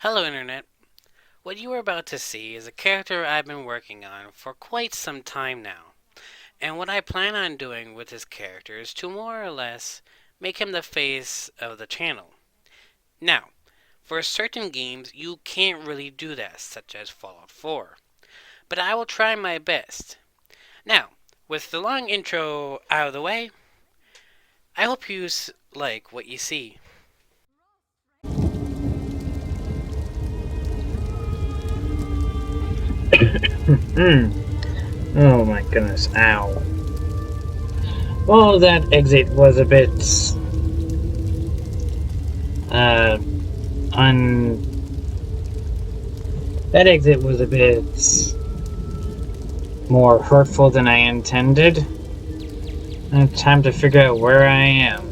Hello, Internet. What you are about to see is a character I've been working on for quite some time now. And what I plan on doing with this character is to more or less make him the face of the channel. Now, for certain games, you can't really do that, such as Fallout 4. But I will try my best. Now, with the long intro out of the way, I hope you like what you see. Hmm. Oh my goodness. Ow. Well, that exit was a bit uh un that exit was a bit more hurtful than I intended. Time to figure out where I am.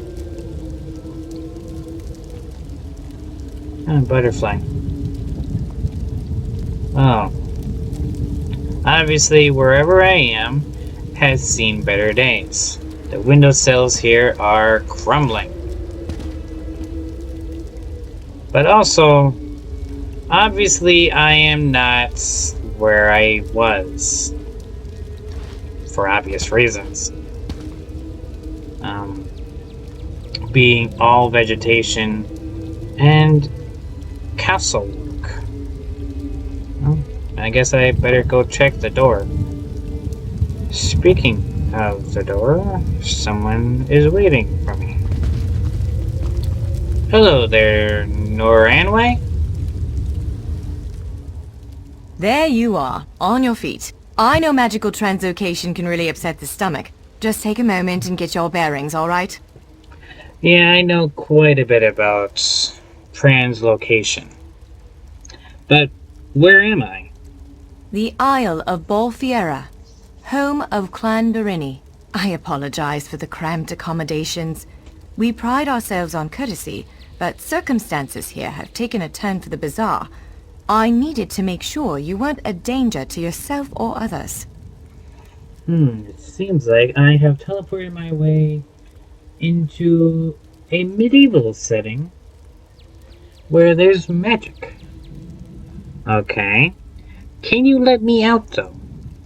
Butterfly. Oh. Obviously, wherever I am has seen better days. The windowsills here are crumbling. But also, obviously, I am not where I was. For obvious reasons. Being all vegetation and castle work. Well, I guess I better go check the door. Speaking of the door, someone is waiting for me. Hello there, Noranway? There you are, on your feet. I know magical translocation can really upset the stomach. Just take a moment and get your bearings, alright? Yeah, I know quite a bit about translocation. But where am I? The Isle of Bolfiera, home of Clan Berini. I apologize for the cramped accommodations. We pride ourselves on courtesy, but circumstances here have taken a turn for the bizarre. I needed to make sure you weren't a danger to yourself or others. It seems like I have teleported my way into a medieval setting where there's magic. Okay. Can you let me out, though?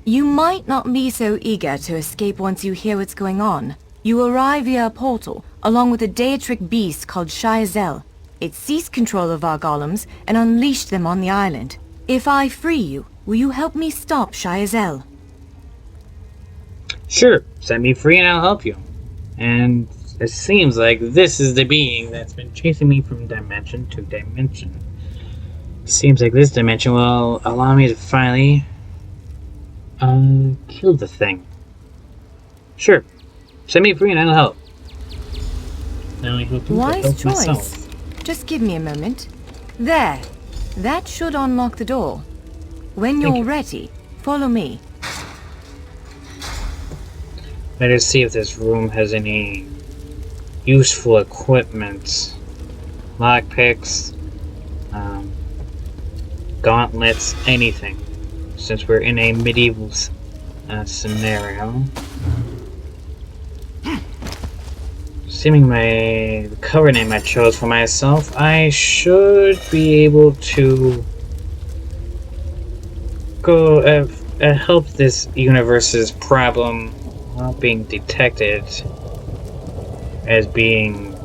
You might not be so eager to escape once you hear what's going on. You arrive via a portal, along with a Daetric beast called Shayazel. It seized control of our golems and unleashed them on the island. If I free you, will you help me stop Shayazel? Sure, set me free and I'll help you. And it seems like this is the being that's been chasing me from dimension to dimension. Seems like this dimension will allow me to finally kill the thing. Sure, set me free and I'll help. Now I hope you Wise help choice. myself. Just give me a moment. There. That should unlock the door. When Thank you're you. ready, follow me. Let us see if this room has any useful equipment. Lockpicks, gauntlets, anything. Since we're in a medieval scenario. Assuming the cover name I chose for myself, I should be able to go help this universe's problem without being detected as being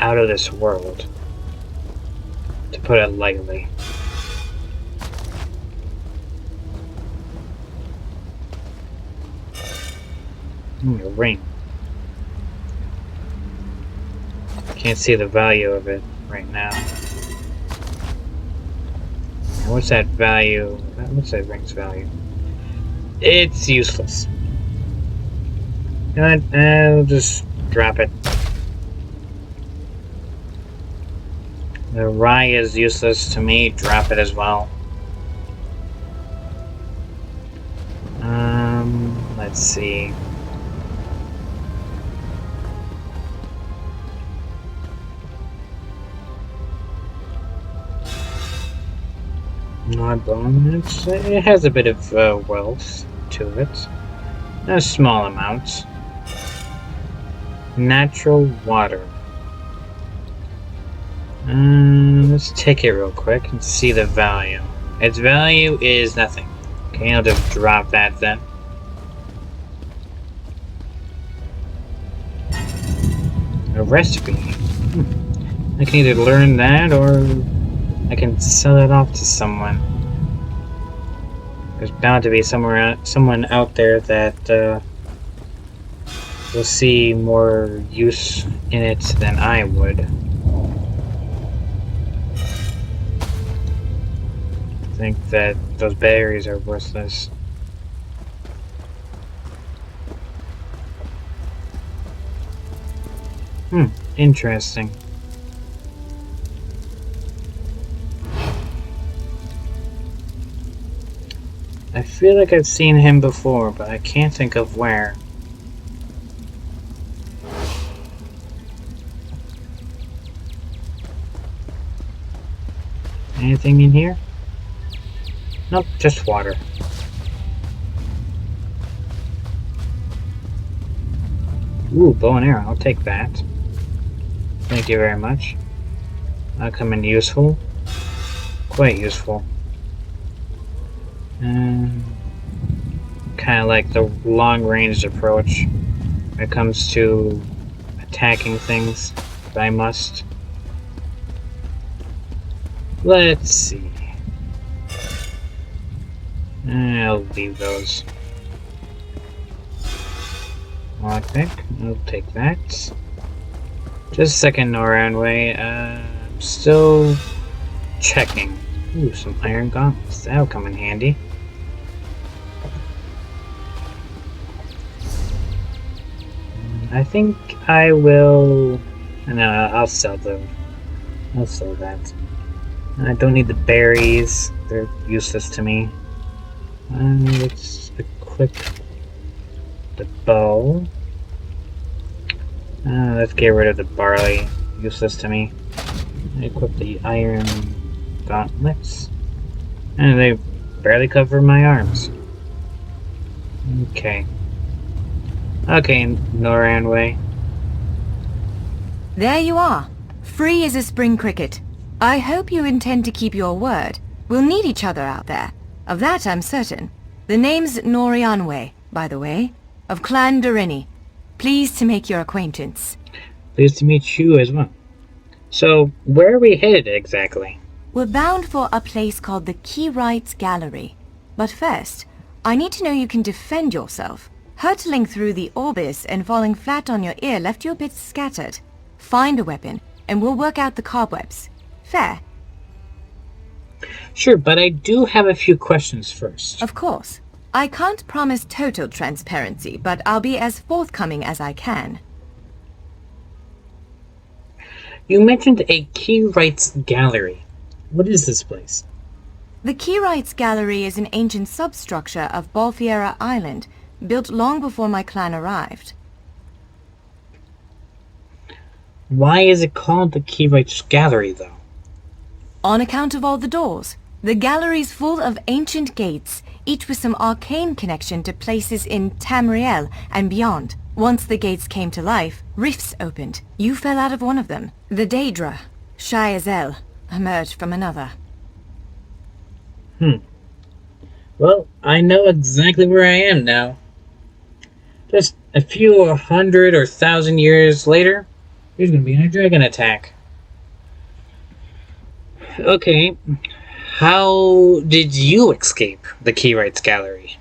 out of this world, to put it lightly. A ring. Can't see the value of it right now. What's that value? What's that ring's value? It's useless. I'll just drop it. The rye is useless to me. Drop it as well. Let's see. Not bone. It has a bit of wealth to it. A small amount. Natural water. Let's take it real quick and see the value. Its value is nothing. Okay, I'll just drop that then. A recipe. I can either learn that or I can sell it off to someone. There's bound to be someone out there that will see more use in it than I would. I think that those berries are worthless. Interesting. I feel like I've seen him before, but I can't think of where. Anything in here? Nope, just water. Ooh, bow and arrow. I'll take that. Thank you very much. That'll come in useful. Quite useful. Kind of like the long-range approach when it comes to attacking things, if I must. Let's see. I'll leave those. Lockpick, I'll take that. Just a second, Noranway. I'm still checking. Ooh, some iron gauntlets. That'll come in handy. I think I will... No, I'll sell them. I'll sell that. I don't need the berries. They're useless to me. Let's equip the bow. Let's get rid of the barley. Useless to me. Equip the iron gauntlets. And they barely cover my arms. Okay. Okay, Noranway. There you are. Free as a spring cricket. I hope you intend to keep your word. We'll need each other out there. Of that I'm certain. The name's Norianwe, by the way, of Clan Durini. Pleased to make your acquaintance. Pleased to meet you as well. So, where are we headed exactly? We're bound for a place called the Keyrights Gallery. But first, I need to know you can defend yourself. Hurtling through the Orbis and falling flat on your ear left you a bit scattered. Find a weapon, and we'll work out the cobwebs. Fair? Sure, but I do have a few questions first. Of course. I can't promise total transparency, but I'll be as forthcoming as I can. You mentioned a Keyrights Gallery. What is this place? The Keyrights Gallery is an ancient substructure of Bolfiera Island, built long before my clan arrived. Why is it called the Keyrights Gallery, though? On account of all the doors. The gallery's full of ancient gates, each with some arcane connection to places in Tamriel and beyond. Once the gates came to life, rifts opened. You fell out of one of them. The Daedra, shy as hell, emerged from another. Well, I know exactly where I am now. Just a few 100 or 1,000 years later, there's gonna be a dragon attack. Okay, how did you escape the Keyrights Gallery?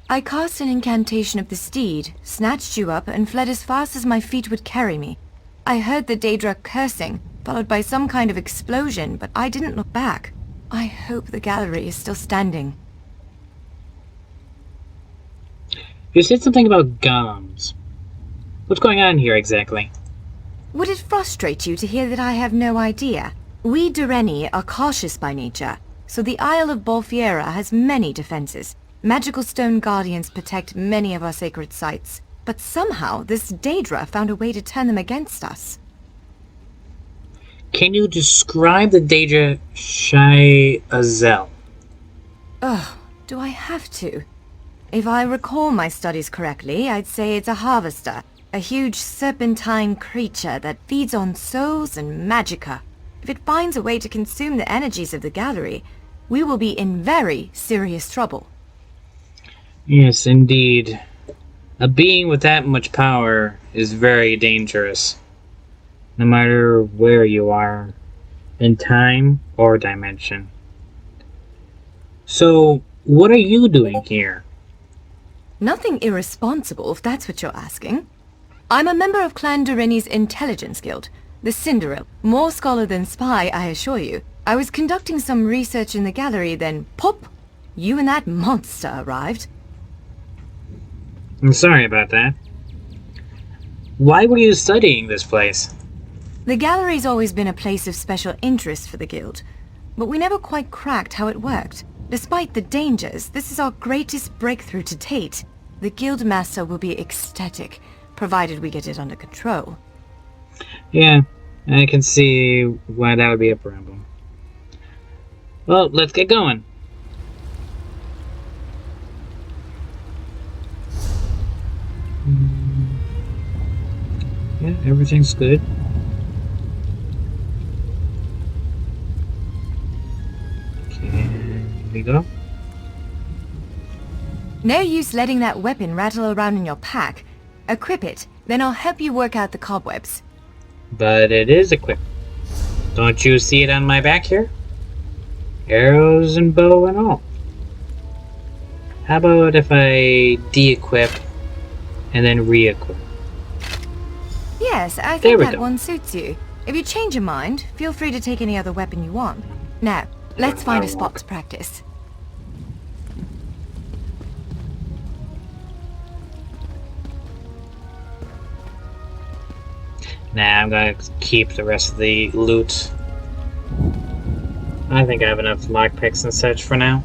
I cast an incantation of the steed, snatched you up, and fled as fast as my feet would carry me. I heard the Daedra cursing, followed by some kind of explosion, but I didn't look back. I hope the gallery is still standing. You said something about golems. What's going on here exactly? Would it frustrate you to hear that I have no idea? We Dureni are cautious by nature, so the Isle of Bolfiera has many defenses. Magical stone guardians protect many of our sacred sites, but somehow this Daedra found a way to turn them against us. Can you describe the Daedra Shai Azel? Ugh, do I have to? If I recall my studies correctly, I'd say it's a harvester, a huge serpentine creature that feeds on souls and magicka. If it finds a way to consume the energies of the gallery, we will be in very serious trouble. Yes, indeed. A being with that much power is very dangerous, no matter where you are, in time or dimension. So, what are you doing here? Nothing irresponsible, if that's what you're asking. I'm a member of Clan Dorini's intelligence guild, the Cinderella. More scholar than spy, I assure you. I was conducting some research in the gallery, then pop! You and that monster arrived. I'm sorry about that. Why were you studying this place? The gallery's always been a place of special interest for the guild, but we never quite cracked how it worked. Despite the dangers, this is our greatest breakthrough to date. The guild master will be ecstatic, provided we get it under control. Yeah, I can see why that would be a problem. Well, let's get going. Yeah, everything's good. Can we go? No use letting that weapon rattle around in your pack. Equip it, then I'll help you work out the cobwebs. But it is equipped. Don't you see it on my back here? Arrows and bow and all. How about if I de-equip and then re-equip? Yes, I There think we that go. one suits you. If you change your mind, feel free to take any other weapon you want. Now, let's find a spot to practice. Nah, I'm gonna keep the rest of the loot. I think I have enough lockpicks and such for now.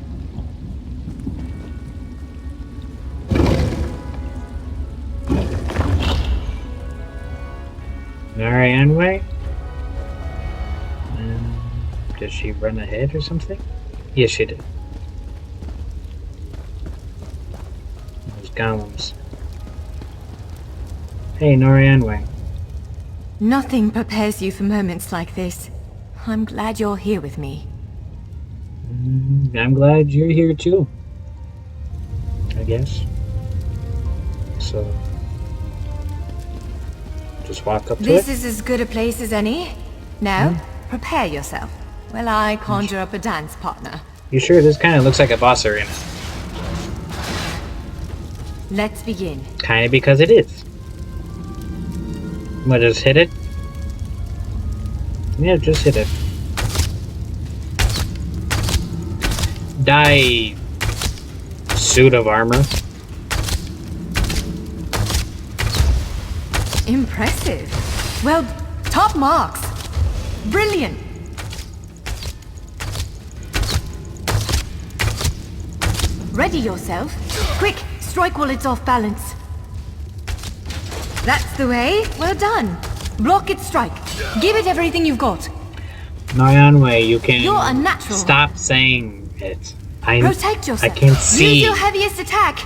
Marianne way? Did she run ahead or something? Yes, she did. Those golems. Hey, Norian way. Nothing prepares you for moments like this. I'm glad you're here with me. I'm glad you're here too. I guess. So, just walk up to This it. is as good a place as any. Now, prepare yourself. While I conjure up a dance partner. You sure this kind of looks like a boss arena? Let's begin. Kind of because it is. What, just hit it? Yeah, just hit it. Die, suit of armor. Impressive. Well, top marks. Brilliant. Ready yourself. Quick, strike while it's off balance. That's the way. Well done. Block its strike. Give it everything you've got. Nyan Wei, you can You're a natural. stop saying it. Protect yourself. I can't see. Use your heaviest attack.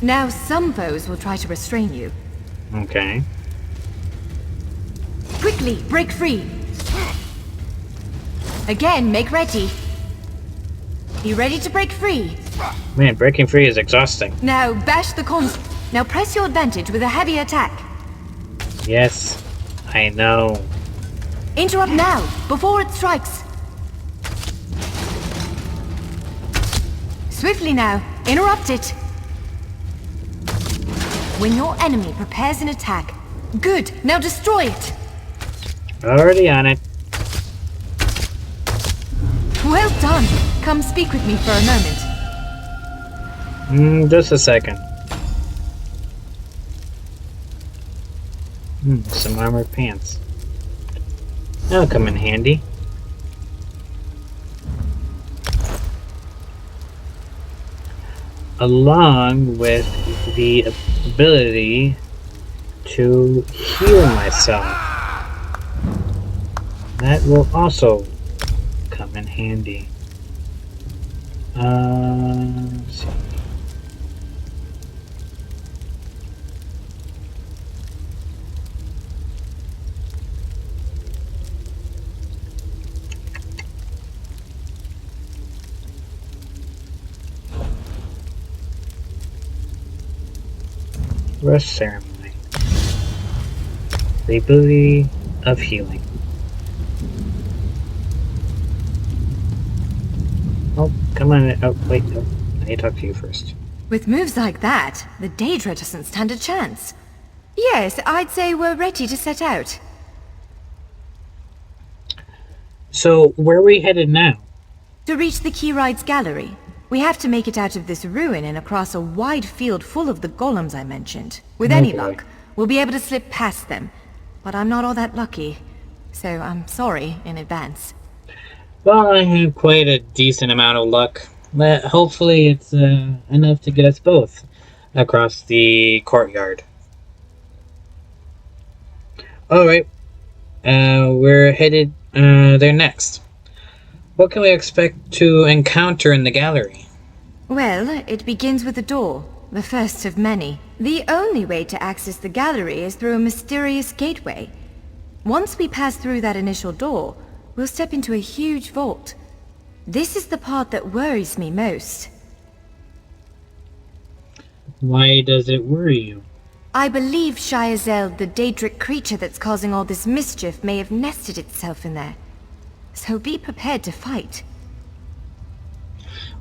Now some foes will try to restrain you. Okay. Quickly, break free. Again, make ready. Be ready to break free. Man, breaking free is exhausting. Now bash the cons. Now press your advantage with a heavy attack. Yes, I know. Interrupt now, before it strikes. Swiftly now, interrupt it. When your enemy prepares an attack. Good, now destroy it. Already on it. Well done. Come speak with me for a moment. Just a second. Some armored pants. That'll come in handy. Along with the ability to heal myself. That will also come in handy. Let's see. Rush Ceremony. The ability of healing. Oh, come on. Oh, wait. Oh, I need to talk to you first. With moves like that, the Daedra doesn't stand a chance. Yes, I'd say we're ready to set out. So, where are we headed now? To reach the Keyride's gallery, we have to make it out of this ruin and across a wide field full of the golems I mentioned. With any boy. luck, we'll be able to slip past them. But I'm not all that lucky, so I'm sorry in advance. Well, I have quite a decent amount of luck. Hopefully it's enough to get us both across the courtyard. Alright, we're headed there next. What can we expect to encounter in the gallery? Well, it begins with a door, the first of many. The only way to access the gallery is through a mysterious gateway. Once we pass through that initial door, we'll step into a huge vault. This is the part that worries me most. Why does it worry you? I believe Shyazel, the Daedric creature that's causing all this mischief, may have nested itself in there. So be prepared to fight.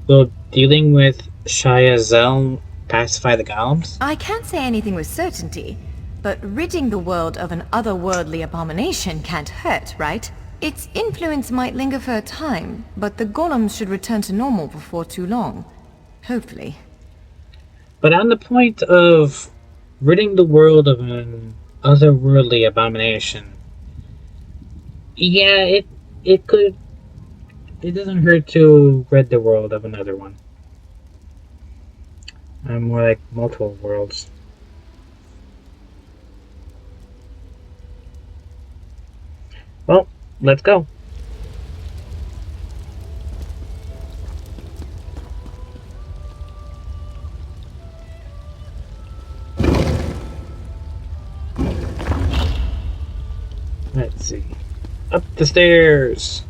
Will dealing with Shyazel pacify the golems? I can't say anything with certainty, but ridding the world of an otherworldly abomination can't hurt, right? Its influence might linger for a time, but the golems should return to normal before too long. Hopefully. But on the point of ridding the world of an otherworldly abomination, yeah, it could. It doesn't hurt to rid the world of another one. More like multiple worlds. Well, let's go. Let's see. Up the stairs.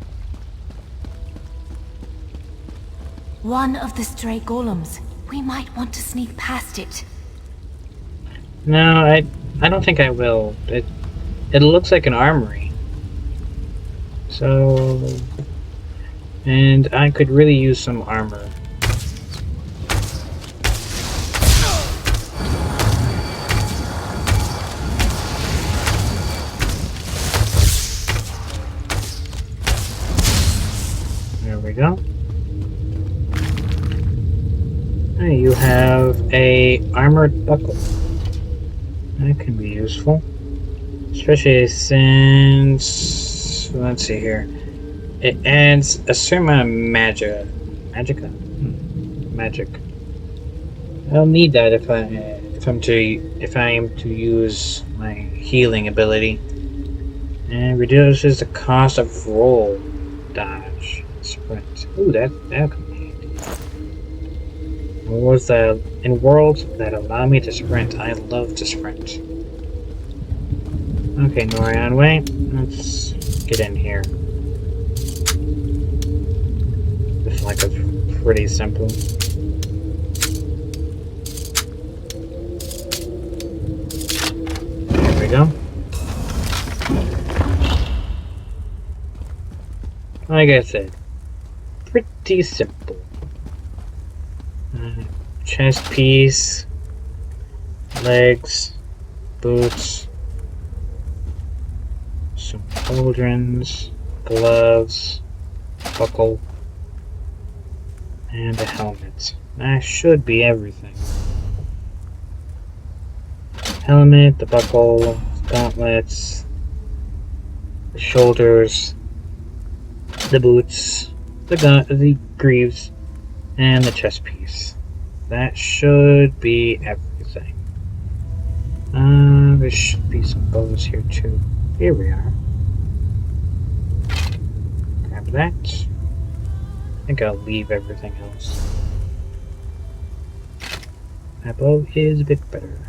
One of the stray golems. We might want to sneak past it. No, I don't think I will. It looks like an armory. So, and I could really use some armor. There we go. Hey, you have a armored buckle. That can be useful. Especially since, let's see here, it adds a certain amount of magic. I'll need that if I am to use my healing ability. And reduces the cost of roll, dodge, sprint. Ooh, that could be handy. Worlds that allow me to sprint. I love to sprint. Okay, Norian, wait. Let's get in here. This like is pretty simple. There we go. Like I said, pretty simple. Chest piece, legs, boots, some cauldrons, gloves, buckle, and a helmet. That should be everything. Helmet, the buckle, gauntlets, the shoulders, the boots, the greaves, and the chest piece. That should be everything. There should be some bows here too. Here we are. Grab that. I think I'll leave everything else. That bow is a bit better.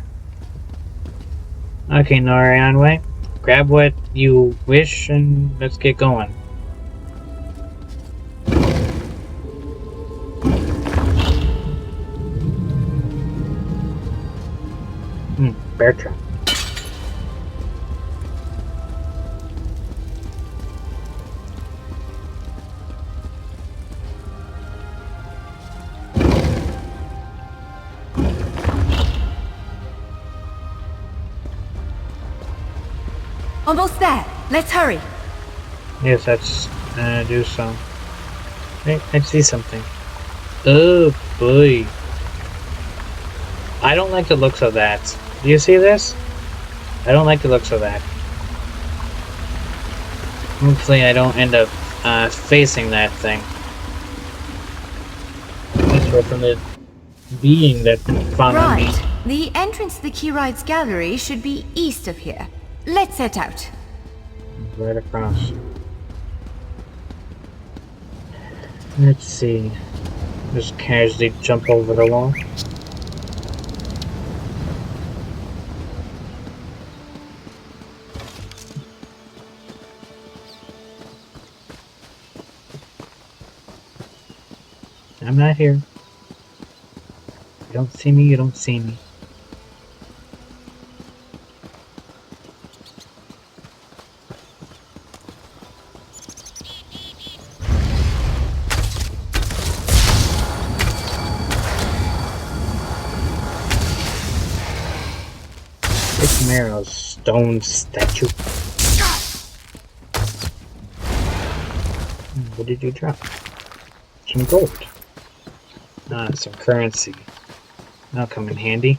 Okay, Norian, wait. Grab what you wish and let's get going. bear trap. Almost there. Let's hurry. Yes, let's do so. Hey, I see something. Oh boy. I don't like the looks of that. Do you see this? I don't like the looks of that. Hopefully I don't end up facing that thing. That's from the being that followed me. Right. The entrance to the Keyrites Gallery should be east of here. Let's set out. Right across. Let's see. Just casually jump over the wall. I'm not here. You don't see me, you don't see me. Maro's stone statue. What did you drop? Some gold. Ah, some currency. That'll come in handy.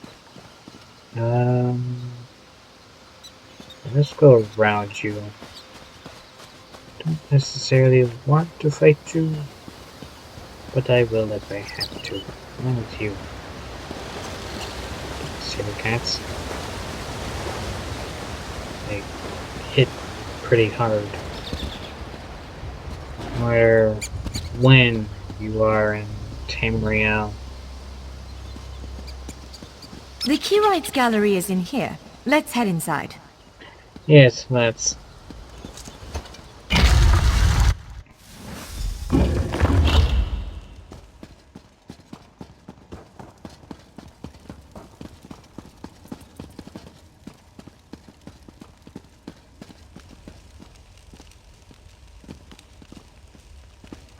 Let's go around you. Don't necessarily want to fight you, but I will if I have to. Along with you. See the cats? They hit pretty hard. No matter when you are in Tamriel. The Keyrites Gallery is in here. Let's head inside. Yes, let's.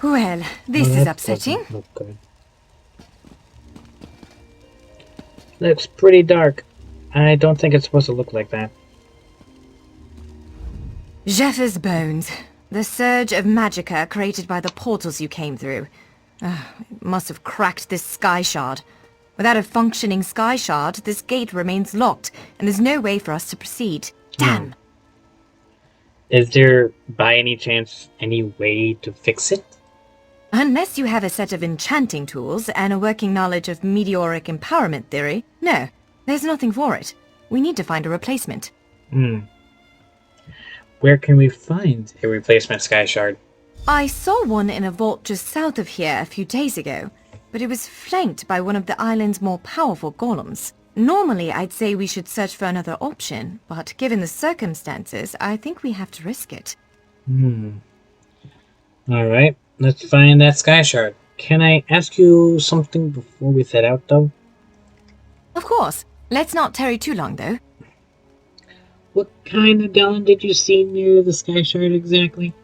Well, this Well, is that upsetting. doesn't look good. Looks pretty dark. I don't think it's supposed to look like that. Jeffers' bones. The surge of magicka created by the portals you came through. It must have cracked this sky shard. Without a functioning sky shard, this gate remains locked, and there's no way for us to proceed. Damn! Is there, by any chance, any way to fix it? Unless you have a set of enchanting tools and a working knowledge of meteoric empowerment theory, no, there's nothing for it. We need to find a replacement. Where can we find a replacement sky shard? I saw one in a vault just south of here a few days ago, but it was flanked by one of the island's more powerful golems. Normally, I'd say we should search for another option, but given the circumstances, I think we have to risk it. Alright, let's find that sky shard. Can I ask you something before we set out, though? Of course. Let's not tarry too long, though. What kind of golem did you see near the sky shard exactly?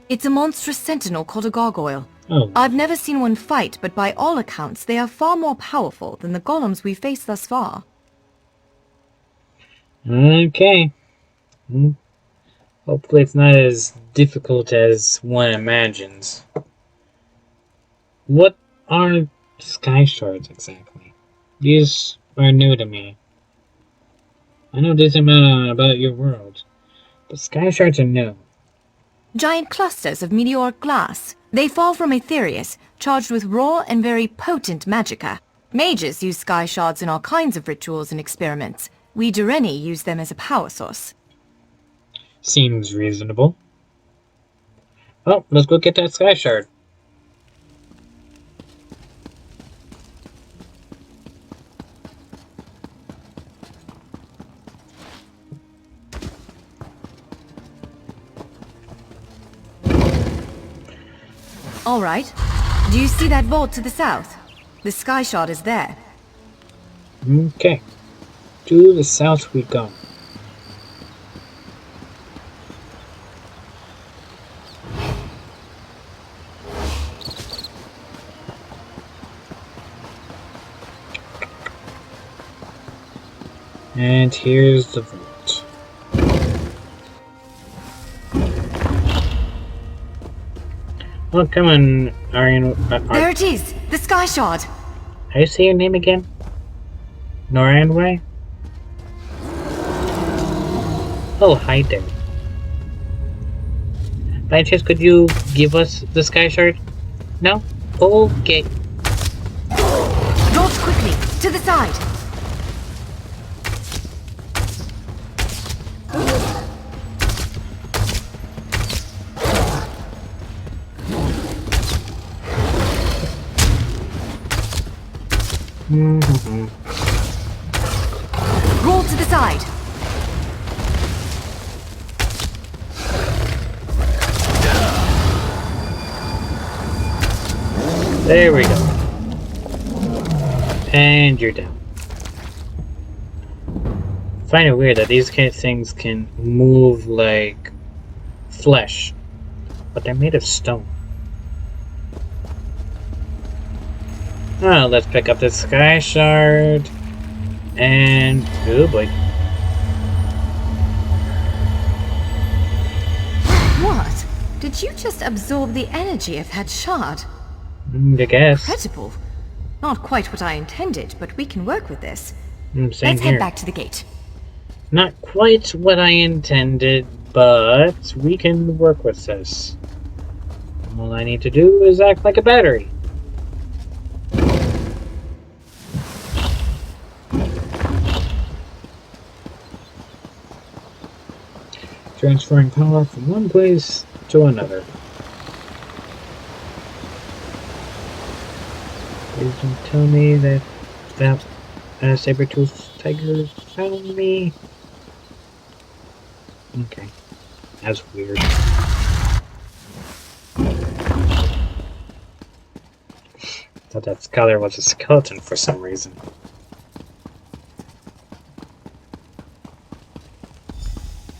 It's a monstrous sentinel called a gargoyle. Oh, I've never seen one fight, but by all accounts, they are far more powerful than the golems we've faced thus far. okay. Hopefully it's not as difficult as one imagines. What are sky shards exactly? These are new to me. I know this amount about your world, but sky shards are new. Giant clusters of meteoric glass. They fall from Aetherius, charged with raw and very potent magicka. Mages use sky shards in all kinds of rituals and experiments. We Dureni use them as a power source. Seems reasonable. Well, let's go get that sky shard. All right. Do you see that vault to the south? The sky shard is there. Okay. To the south we go. And here's the vault. Oh, come on, Arian. There it is! The Sky Shard! How do you say your name again? Noranway? Oh, hi there. By chance, could you give us the Sky Shard? No? Okay. Launch quickly! To the side! Roll to the side! There we go. And you're down. I find it weird that these kind of things can move like flesh, but they're made of stone. Oh, let's pick up the Sky Shard. And oh boy. What? Did you just absorb the energy of that shard? I guess. Incredible. Not quite what I intended, but we can work with this. Same Let's here. head back to the gate. Not quite what I intended, but we can work with this. All I need to do is act like a battery. Transferring power from one place to another. Please don't tell me that saber-toothed tiger found me. Okay. That's weird. Thought that scholar was a skeleton for some reason.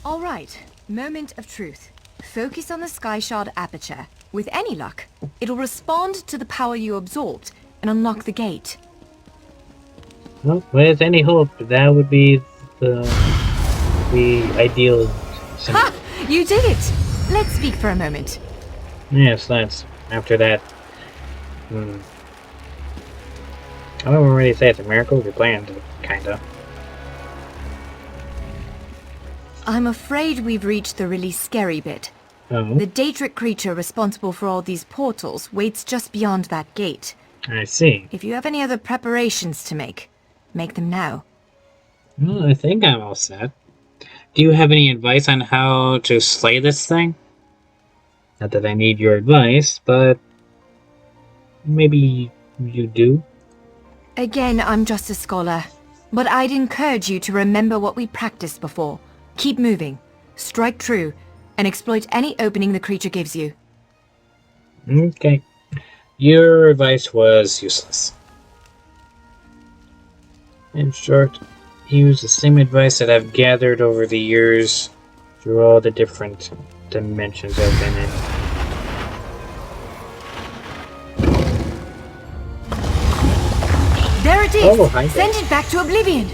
All right, moment of truth. Focus on the Sky Shard aperture. With any luck, it'll respond to the power you absorbed and unlock the gate. Well, with any hope, that would be the ideal scenario. Ha! You did it! Let's speak for a moment. Yes, let's. After that. I wouldn't really say it's a miracle. We planned it, kinda. I'm afraid we've reached the really scary bit. Oh, The Daedric creature responsible for all these portals waits just beyond that gate. I see. If you have any other preparations to make them now. Well, I think I'm all set. Do you have any advice on how to slay this thing? Not that I need your advice, but maybe you do? Again, I'm just a scholar. But I'd encourage you to remember what we practiced before. Keep moving, strike true, and exploit any opening the creature gives you. Okay. Your advice was useless. In short, use the same advice that I've gathered over the years through all the different dimensions I've been in. There it is! Oh, hi there. Send it back to Oblivion!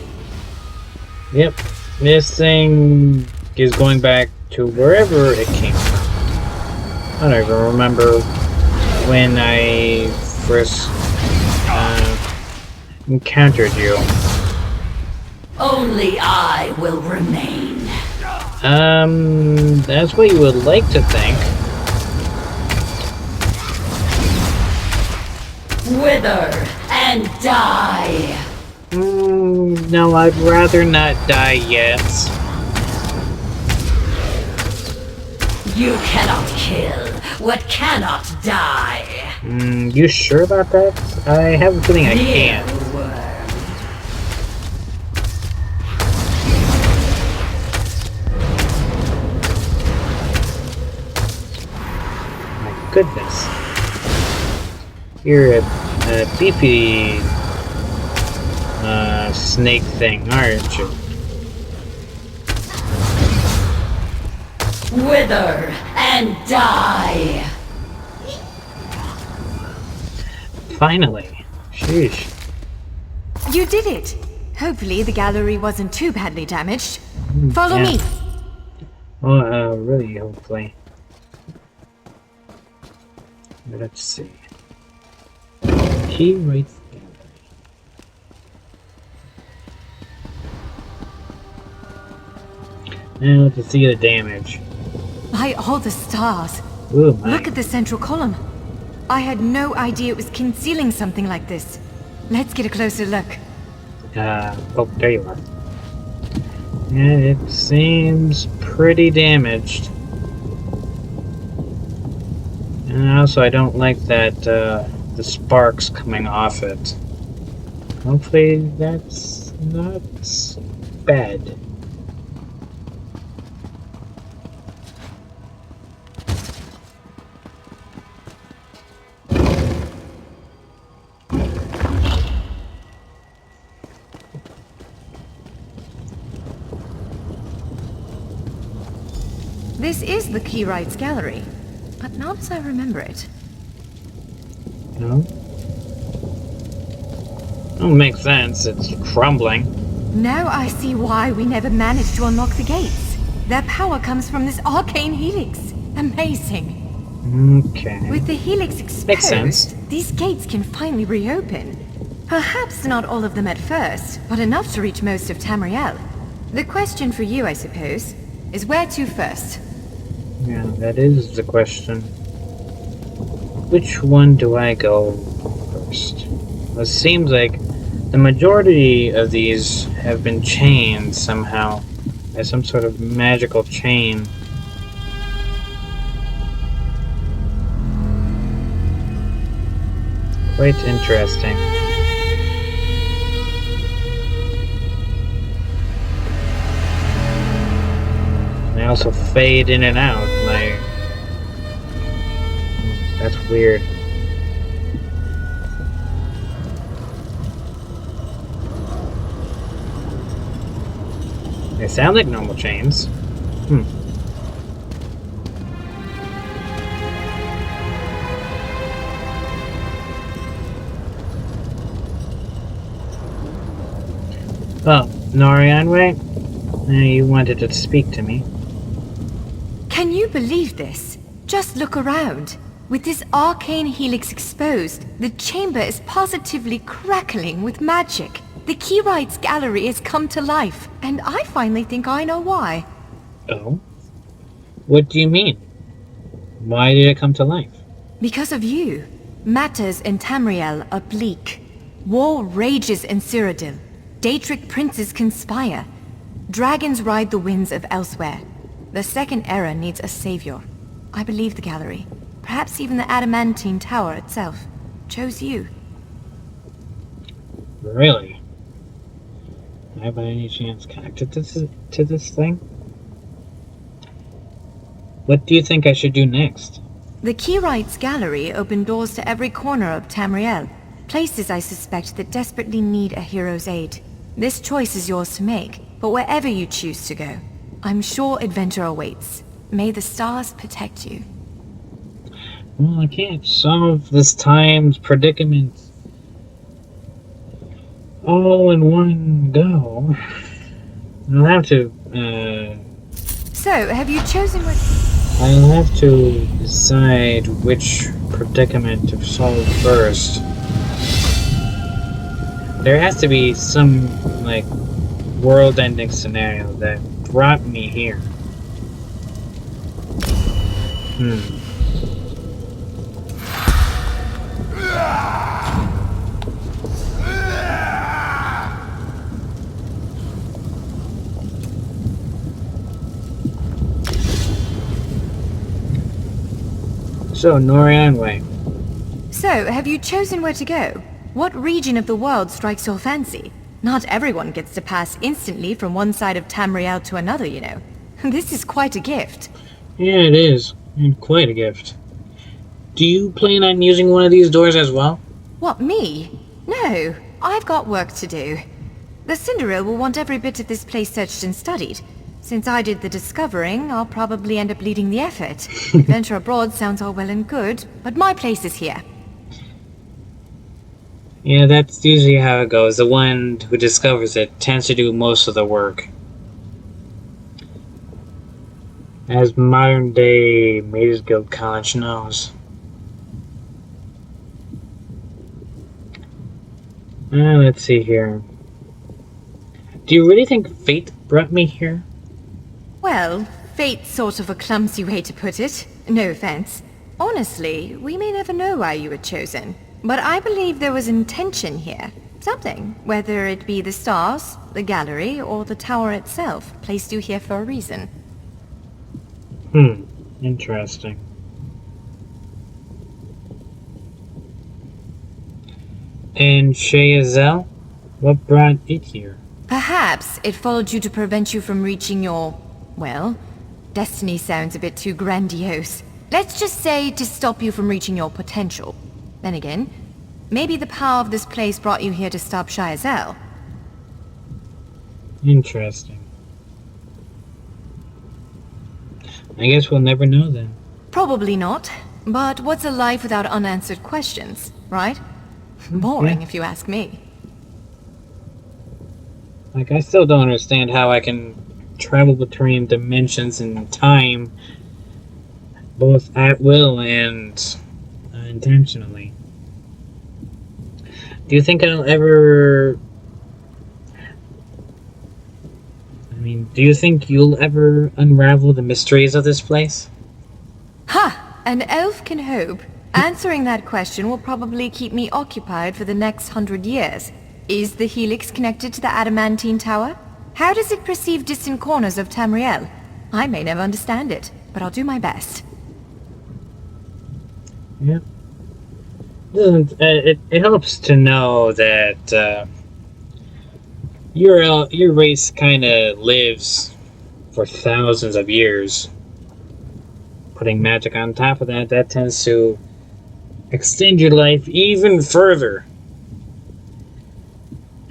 Yep, this thing is going back to wherever it came from. I don't even remember when I first encountered you. Only I will remain. That's what you would like to think. Wither and die. No, I'd rather not die yet. You cannot kill what cannot die. You sure about that? I have a feeling I can't. Earworm. My goodness. You're a beefy snake thing, aren't you? Wither and die! Finally. Sheesh. You did it! Hopefully the gallery wasn't too badly damaged. Follow Yeah. me! Oh, really, hopefully. Let's see. Key writes gallery. Now to see the damage. By all the stars! Ooh, my. Look at the central column. I had no idea it was concealing something like this. Let's get a closer look. Oh, there you are. Yeah, it seems pretty damaged. And also, I don't like that, the sparks coming off it. Hopefully that's not bad. This is the Keyrights Gallery, but not as I remember it. No? Oh, makes sense. It's crumbling. Now I see why we never managed to unlock the gates. Their power comes from this arcane helix. Amazing. Okay. With the helix Makes sense. exposed, these gates can finally reopen. Perhaps not all of them at first, but enough to reach most of Tamriel. The question for you, I suppose, is where to first? Yeah, that is the question. Which one do I go first? It seems like the majority of these have been chained somehow, as some sort of magical chain. Quite interesting. They also fade in and out, like... That's weird. They sound like normal chains. Oh, Norianwe? You wanted to speak to me. Can you believe this? Just look around. With this arcane helix exposed, the chamber is positively crackling with magic. The Keyrights Gallery has come to life, and I finally think I know why. Oh? What do you mean? Why did it come to life? Because of you. Matters in Tamriel are bleak. War rages in Cyrodiil. Daedric princes conspire. Dragons ride the winds of elsewhere. The Second Era needs a savior. I believe the gallery, perhaps even the Adamantine Tower itself, chose you. Really? Am I by any chance connected to this thing? What do you think I should do next? The Keyrights Gallery opened doors to every corner of Tamriel, places I suspect that desperately need a hero's aid. This choice is yours to make, but wherever you choose to go, I'm sure adventure awaits. May the stars protect you. Well, I can't solve this time's predicament all in one go. I'll have to, So, have you chosen what... I'll have to decide which predicament to solve first. There has to be some, like, world-ending scenario that brought me here. So, Norianwe. So, have you chosen where to go? What region of the world strikes your fancy? Not everyone gets to pass instantly from one side of Tamriel to another, you know. This is quite a gift. Yeah, it is. And quite a gift. Do you plan on using one of these doors as well? What, me? No, I've got work to do. The Cinderella will want every bit of this place searched and studied. Since I did the discovering, I'll probably end up leading the effort. Adventure abroad sounds all well and good, but my place is here. Yeah, that's usually how it goes. The one who discovers it tends to do most of the work. As modern-day Mages Guild College knows. Let's see here. Do you really think fate brought me here? Well, fate's sort of a clumsy way to put it. No offense. Honestly, we may never know why you were chosen. But I believe there was intention here. Something, whether it be the stars, the gallery, or the tower itself, placed you here for a reason. Interesting. And Shayazel? What brought it here? Perhaps it followed you to prevent you from reaching your... well, destiny sounds a bit too grandiose. Let's just say to stop you from reaching your potential. Then again, maybe the power of this place brought you here to stop Shayazel. Interesting. I guess we'll never know then. Probably not. But what's a life without unanswered questions, right? Boring, if you ask me. Like, I still don't understand how I can travel between dimensions and time, both at will and intentionally. Do you think I'll ever... do you think you'll ever unravel the mysteries of this place? Ha! An elf can hope. Answering that question will probably keep me occupied for the next 100 years. Is the Helix connected to the Adamantine Tower? How does it perceive distant corners of Tamriel? I may never understand it, but I'll do my best. Yeah. It helps to know that your race kind of lives for thousands of years. Putting magic on top of that, that tends to extend your life even further.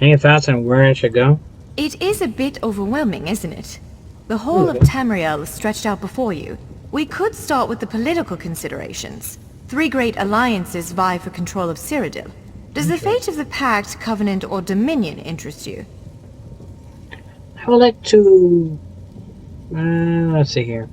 Any thoughts on where I should go? It is a bit overwhelming, isn't it? The whole of Tamriel is stretched out before you. We could start with the political considerations. 3 great alliances vie for control of Cyrodiil. Does the fate of the Pact, Covenant, or Dominion interest you? I would like to... let's see here.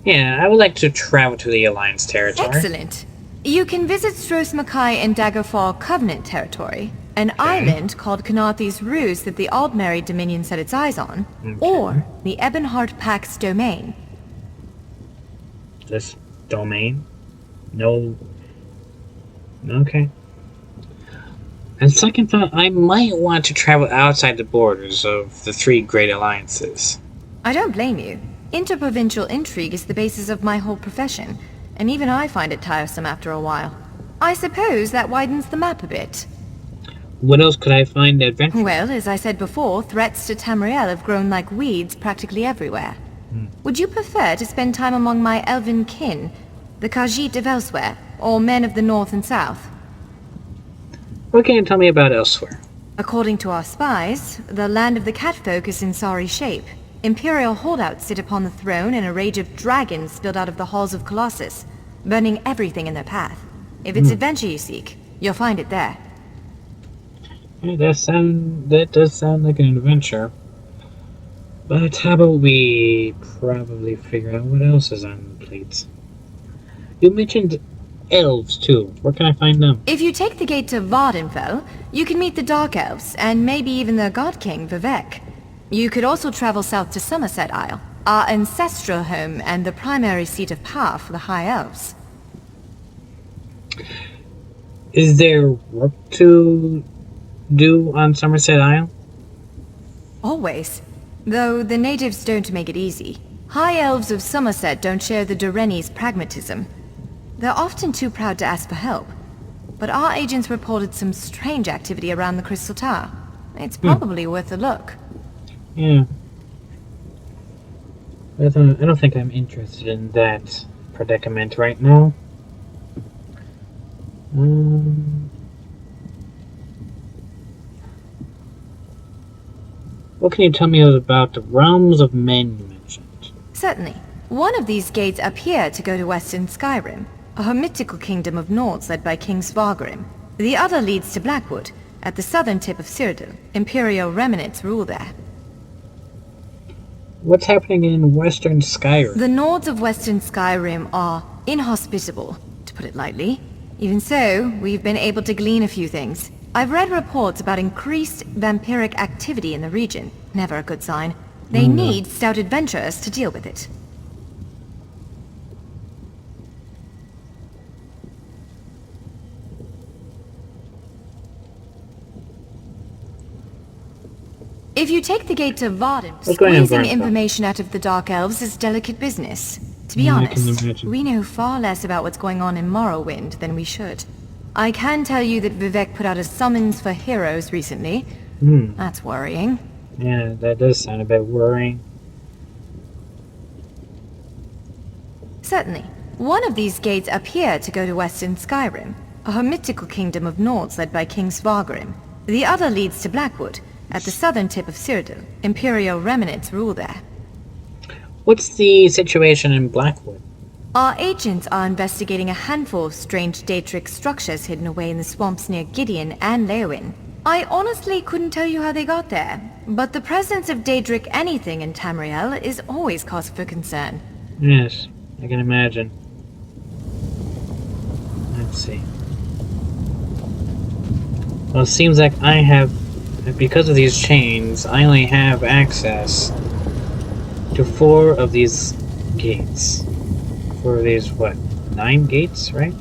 Yeah, I would like to travel to the Alliance territory. Excellent. You can visit Stros Makai and Daggerfall Covenant territory, an island called Kanathi's Ruse that the Aldmeri Dominion set its eyes on, or the Ebonheart Pact's domain. This domain? No. Okay. And second thought, I might want to travel outside the borders of the 3 great alliances. I don't blame you. Interprovincial intrigue is the basis of my whole profession, and even I find it tiresome after a while. I suppose that widens the map a bit. What else could I find adventurous? Well, as I said before, threats to Tamriel have grown like weeds practically everywhere. Would you prefer to spend time among my elven kin, the Khajiit of elsewhere, or men of the north and south? What can you tell me about elsewhere? According to our spies, the land of the catfolk is in sorry shape. Imperial holdouts sit upon the throne and a rage of dragons spilled out of the halls of Colossus, burning everything in their path. If it's adventure you seek, you'll find it there. Yeah, that does sound like an adventure. But how about we probably figure out what else is on the plates? You mentioned elves too. Where can I find them? If you take the gate to Vardenfell, you can meet the Dark Elves, and maybe even their God King, Vivek. You could also travel south to Somerset Isle, our ancestral home and the primary seat of power for the High Elves. Is there work to do on Somerset Isle? Always. Though the natives don't make it easy. High Elves of Somerset don't share the Durrani's pragmatism. They're often too proud to ask for help. But our agents reported some strange activity around the Crystal Tower. It's probably worth a look. Yeah. I don't think I'm interested in that predicament right now. What can you tell me about the realms of men you mentioned? Certainly. One of these gates appear to go to Western Skyrim, a hermitical kingdom of Nords led by King Svargrim. The other leads to Blackwood, at the southern tip of Cyrodiil. Imperial remnants rule there. What's happening in Western Skyrim? The Nords of Western Skyrim are inhospitable, to put it lightly. Even so, we've been able to glean a few things. I've read reports about increased vampiric activity in the region. Never a good sign. They need stout adventurers to deal with it. If you take the gate to Varden, What's going on, squeezing Varden? information out of the Dark Elves is delicate business. To be I can honest, imagine. we know far less about what's going on in Morrowind than we should. I can tell you that Vivek put out a summons for heroes recently. That's worrying. Yeah, that does sound a bit worrying. Certainly. One of these gates appear to go to Western Skyrim, a hermitical kingdom of Nords led by King Svargrim. The other leads to Blackwood, at the southern tip of Cyrodiil. Imperial remnants rule there. What's the situation in Blackwood? Our agents are investigating a handful of strange Daedric structures hidden away in the swamps near Gideon and Leowyn. I honestly couldn't tell you how they got there, but the presence of Daedric anything in Tamriel is always cause for concern. Yes, I can imagine. Let's see. Well, it seems like I have, because of these chains, I only have access to 4 of these gates. 4 of these, what, 9 gates, right?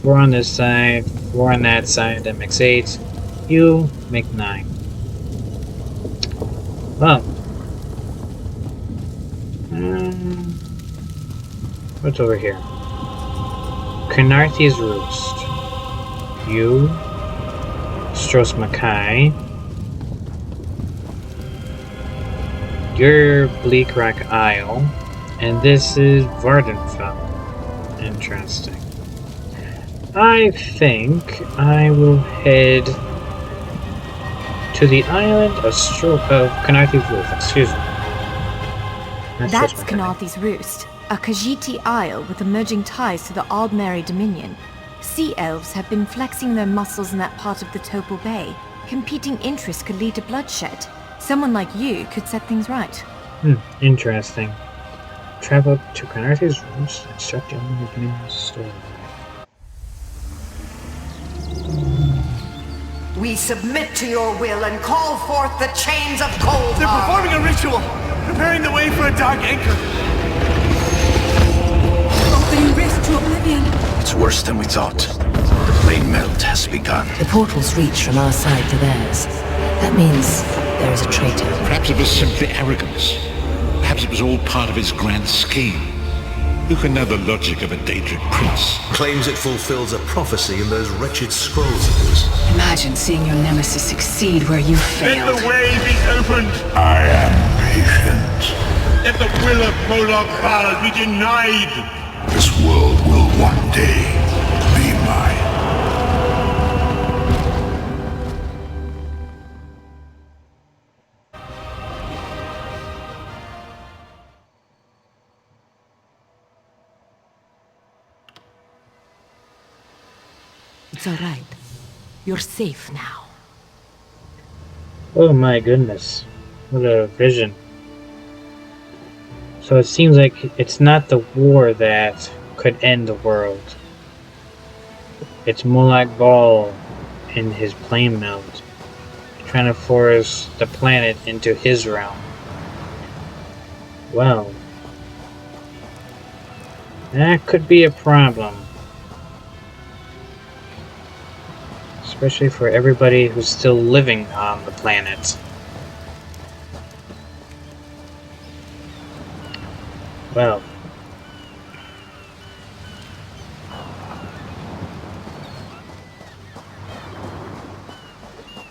4 on this side, 4 on that side, that makes 8. You make 9. Well. What's over here? Khenarthi's Roost. You. Stros Makai. You're Bleak Rock Isle. And this is Vardenfell. Interesting. I think I will head to the island of Khenarthi's Roost. Excuse me. That's Stros Makai. Khenarthi's Roost, a Khajiiti isle with emerging ties to the Aldmeri Dominion. Sea elves have been flexing their muscles in that part of the Topal Bay. Competing interests could lead to bloodshed. Someone like you could set things right. Interesting. Travel to Khenarthi's Roost and start the only Dominion story. We submit to your will and call forth the chains of cold. They're performing a ritual, preparing the way for a dark anchor. Opening rift to oblivion. It's worse than we thought. The plane melt has begun. The portals reach from our side to theirs. That means there is a traitor. Perhaps it was simply arrogance. Perhaps it was all part of his grand scheme. Who can know the logic of a Daedric prince? Claims it fulfills a prophecy in those wretched scrolls of his. Imagine seeing your nemesis succeed where you Let failed. the way be opened. I am patient. Let the will of Molag Bal be denied. This world will one day be mine. It's all right. You're safe now. Oh my goodness. What a vision. So it seems like it's not the war that could end the world. It's Molag Bal and his plane melt trying to force the planet into his realm. Well, that could be a problem. Especially for everybody who's still living on the planet. Well.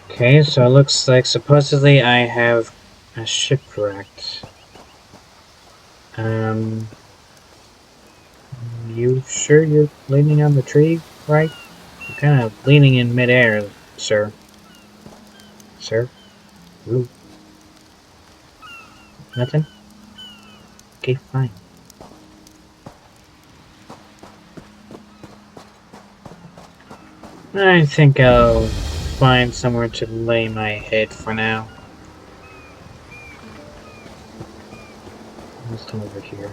Okay, so it looks like supposedly I have a shipwrecked. You sure you're leaning on the tree, right? You're kind of leaning in midair, sir. Sir? Ooh. Nothing? Okay, fine. I think I'll find somewhere to lay my head for now. Let's come over here.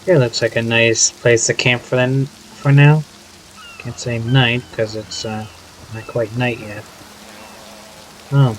Here looks like a nice place to camp for now. Can't say night because it's not quite night yet. Oh.